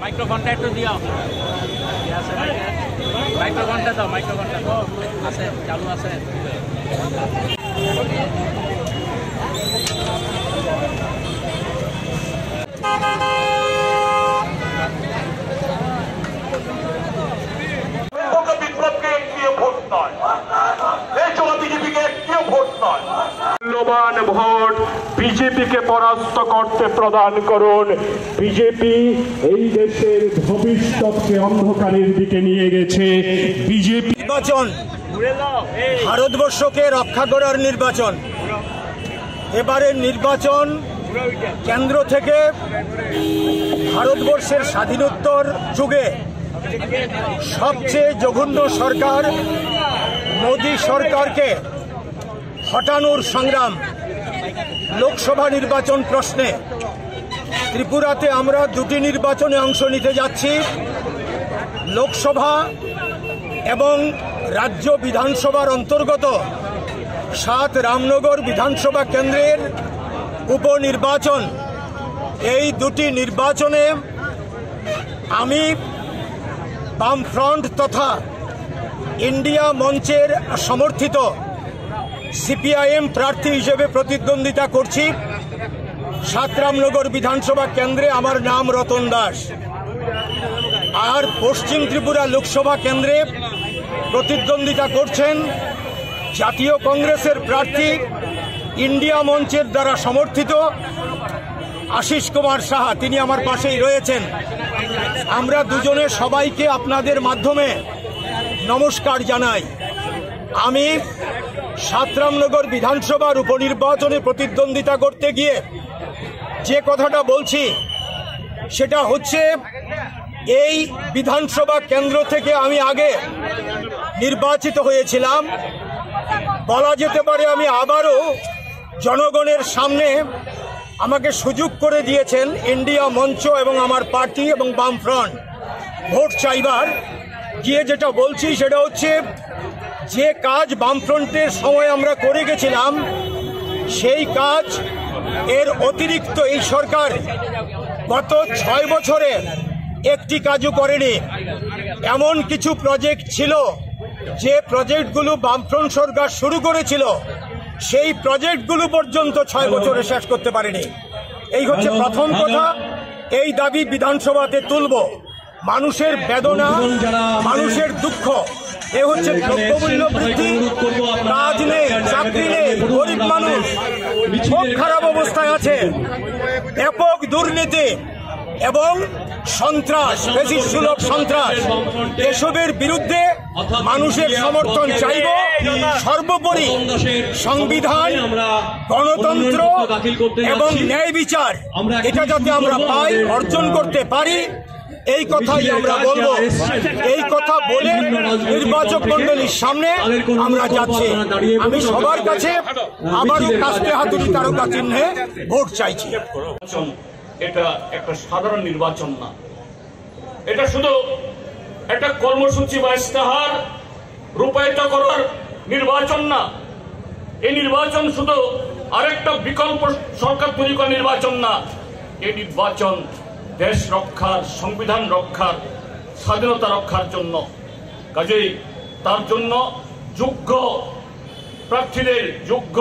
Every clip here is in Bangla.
মাইক্রোফোনটা একটু দিও। মাইক্রোফোনটা দাও, মাইক্রোফোনটা দাও। আছে, চালু আছে। বিপ্লবকে একটিও ভোট নয়, এই চলা বিজেপিকে একটিও ভোট নয়। মূল্যবান ভোট বিজেপিকে পরাস্ত করতে প্রদান করুন। বিজেপি এই দেশের ভবিষ্যৎকে অন্ধকারের দিকে নিয়ে গেছে। বিজেপি নির্বাচন ভারতবর্ষকে রক্ষা করার নির্বাচন। এবারের নির্বাচন কেন্দ্র থেকে ভারতবর্ষের স্বাধীনোত্তর যুগে সবচেয়ে জঘন্য সরকার মোদী সরকারকে হটানোর সংগ্রাম। লোকসভা নির্বাচন প্রশ্নে ত্রিপুরাতে আমরা দুটি নির্বাচনে অংশ নিতে যাচ্ছি, লোকসভা এবং রাজ্য বিধানসভার অন্তর্গত 7 রামনগর বিধানসভা কেন্দ্রের উপনির্বাচন। এই দুটি নির্বাচনে আমি বামফ্রন্ট তথা ইন্ডিয়া মঞ্চের সমর্থিত সিপিআইএম প্রার্থী হিসেবে প্রতিদ্বন্দ্বিতা করছি। 7 রামনগর বিধানসভা কেন্দ্রে আমার নাম রতন দাস। আর পশ্চিম ত্রিপুরা লোকসভা কেন্দ্রে প্রতিদ্বন্দ্বিতা করছেন জাতীয় কংগ্রেসের প্রার্থী ইন্ডিয়া মঞ্চের দ্বারা সমর্থিত আশিস কুমার সাহা। তিনি আমার পাশেই রয়েছেন। আমরা দুজনে সবাইকে আপনাদের মাধ্যমে নমস্কার জানাই। আমি 7 রামনগর বিধানসভার উপনির্বাচনে প্রতিদ্বন্দ্বিতা করতে গিয়ে যে কথাটা বলছি সেটা হচ্ছে, এই বিধানসভা কেন্দ্র থেকে আমি আগে নির্বাচিত হয়েছিলাম। বলা যেতে পারে আমি আবারও জনগণের সামনে আমাকে সুযোগ করে দিয়েছেন ইন্ডিয়া মঞ্চ এবং আমার পার্টি এবং বামফ্রন্ট ভোট চাইবার। গিয়ে যেটা বলছি সেটা হচ্ছে, যে কাজ বামফ্রন্টের সময় আমরা করে গেছিলাম সেই কাজ এর অতিরিক্ত এই সরকার গত 6 বছরে একটি কাজও করেনি। এমন কিছু প্রজেক্ট ছিল যে প্রজেক্টগুলো বামফ্রন্ট সরকার শুরু করেছিল, সেই প্রজেক্টগুলো পর্যন্ত 6 বছরে শেষ করতে পারেনি। এই হচ্ছে প্রথম কথা। এই দাবি বিধানসভাতে তুলব। মানুষের বেদনা, মানুষের দুঃখ, এ হচ্ছে দ্রব্যমূল্য বৃদ্ধি, কাজ নেই, চাকরি নেই, গরিব মানুষ খুব খারাপ অবস্থায় আছে, ব্যাপক দুর্নীতি এবং সন্ত্রাস, বেশি সুলভ সন্ত্রাস, এসবের বিরুদ্ধে মানুষের সমর্থন চাইব। সর্বোপরি সংবিধান, গণতন্ত্র এবং ন্যায় বিচার, এটা যাতে আমরা পাই, অর্জন করতে পারি, এই কথাই আমরা বলবো। এই কথা বলে নির্বাচক মন্ডলীর সামনে আমরা যাচ্ছি। আমি সবার কাছে আবারও কাস্তে হাতুড়ি তারকা চিহ্নে ভোট চাইছি। এটা একটা সাধারণ নির্বাচন না, এটা শুধু একটা কর্মসূচি বা ইস্তেহার রূপায়িত করার নির্বাচন না। এই নির্বাচন শুধু আরেকটা বিকল্প সরকার তৈরি করার নির্বাচন না। এই নির্বাচন দেশ রক্ষার, সংবিধান রক্ষার, স্বাধীনতা রক্ষার জন্য। কাজেই তার জন্য যোগ্য প্রার্থীদের, যোগ্য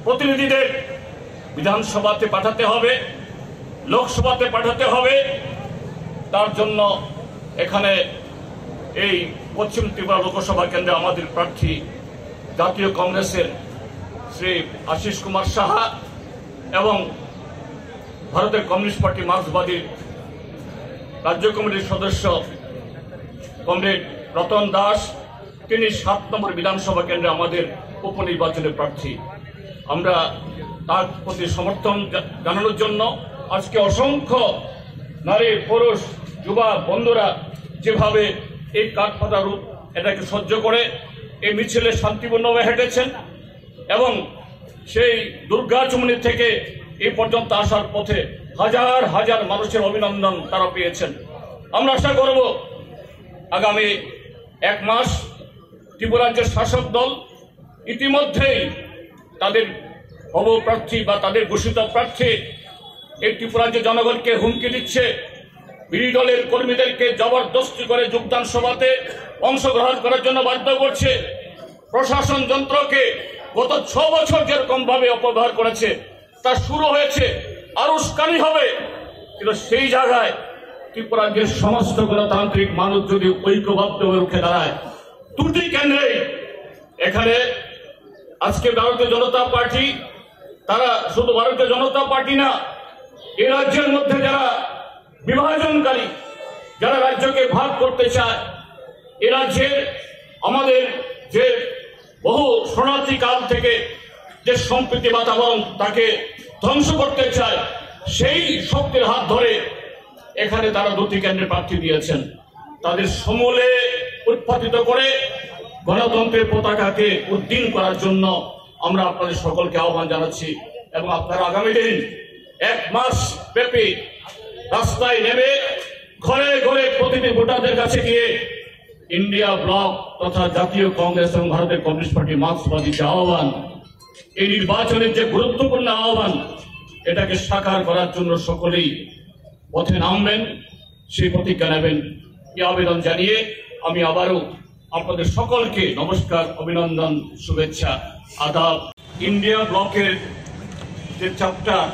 প্রতিনিধিদের বিধানসভাতে পাঠাতে হবে, লোকসভাতে পাঠাতে হবে। তার জন্য এখানে এই পশ্চিম ত্রিপুরা লোকসভা কেন্দ্রে আমাদের প্রার্থী জাতীয় কংগ্রেসের শ্রী আশিস কুমার সাহা এবং ভারতের কমিউনিস্ট পার্টি মার্ক্সবাদী রাজ্য কমিটির সদস্য কমরেড রতন দাস, তিনি 7 নম্বর বিধানসভা কেন্দ্রে আমাদের উপনির্বাচনের প্রার্থী। আমরা তার প্রতি সমর্থন জানানোর জন্য আজকে অসংখ্য নারী, পুরুষ, যুবা বন্ধুরা যেভাবে এই কাঠফাটা রূপ এটাকে সহ্য করে এই মিছিলে শান্তিপূর্ণভাবে হেঁটেছেন এবং সেই দুর্গাচুমনি থেকে এই পর্যন্ত আসার পথে হাজার হাজার মানুষের অভিনন্দন তারা পেয়েছেন। আমরা আশা করব আগামী 1 মাস ত্রিপুরা রাজ্যের শাসক দল ইতিমধ্যেই তাদের অবপ্রার্থী বা তাদের ঘোষিত প্রার্থী এই ত্রিপুরা রাজ্যের জনগণকে হুমকি দিচ্ছে বিরোধী দলের কর্মীদেরকে জবরদস্তি করে যোগদান সভাতে অংশগ্রহণ করার জন্য বাধ্য করছে। প্রশাসন যন্ত্রকে গত 6 বছর যেরকম ভাবে অপব্যবহার করেছে, তা শুরু হয়েছে, আরো উস্কানি হবে। কিন্তু সেই জায়গায় ত্রিপুরার সমস্ত গণতান্ত্রিক মানুষ যদি ঐক্যবদ্ধ হয়ে উঠে দাঁড়ায়, দুটি কেন্দ্রে এখানে আজকে ভারতীয় জনতা পার্টি, তারা শুধু ভারতীয় জনতা পার্টি না, এই রাজ্যের মধ্যে যারা বিভাজনকারী, যারা রাজ্যকে ভাগ করতে চায়, এ রাজ্যের আমাদের যে বহু শরণার্থী কাল থেকে যে সম্প্রীতি বাতাবরণ তাকে ধ্বংস করতে চায়, সেই শক্তির হাত ধরে এখানে তারা দুটি কেন্দ্রে প্রার্থী দিয়েছেন। তাদের সমূলে উৎপাদিত করে গণতন্ত্রের পতাকাকে উদ্দিন করার জন্য আমরা আপনাদের সকলকে আহ্বান জানাচ্ছি। এবং আপনারা আগামী দিন 1 মাস ব্যাপী রাস্তায় নেমে ঘরে ঘরে প্রতিটি ভোটারদের কাছে গিয়ে ইন্ডিয়া ব্লক তথা জাতীয় কংগ্রেস এবং ভারতের কমিউনিস্ট পার্টি মার্ক্সবাদী যে আহ্বান, এই নির্বাচনের যে গুরুত্বপূর্ণ আহ্বান, এটাকে সাকার করার জন্য সকলেই পথে নামবেন, সেই প্রতিজ্ঞা নেবেন। এই আবেদন জানিয়ে আমি আবারও আপনাদের সকলকে নমস্কার, অভিনন্দন, শুভেচ্ছা, আদাব। ইন্ডিয়া ব্লকের যে চ্যাপ্টার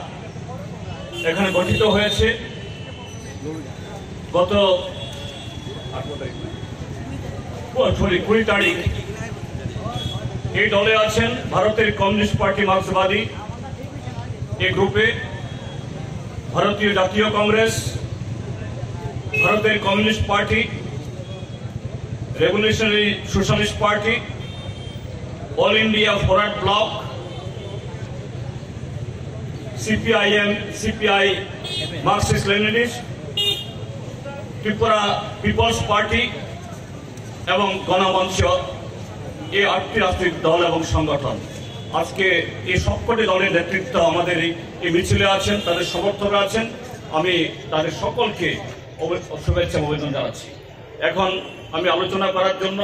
এখানে গঠিত হয়েছে, গত 20 তারিখ এই দলে আছেন ভারতের কমিউনিস্ট পার্টি মার্ক্সবাদী, এই গ্রুপে ভারতীয় জাতীয় কংগ্রেস, ভারতের communist party, revolutionary socialist party, all India forward bloc, CPIM, CPI Marxist Leninist, Tripura people's party এবং গণমঞ্চ, এই 8টি রাজনৈতিক দল এবং সংগঠন। আজকে এই সবকটি দলের নেতৃত্ব আমাদের এই মিছিলে আছেন, তাদের সমর্থকরা আছেন। আমি তাদের সকলকে শুভেচ্ছা অভিনন্দন জানাচ্ছি। এখন আমি আলোচনা করার জন্য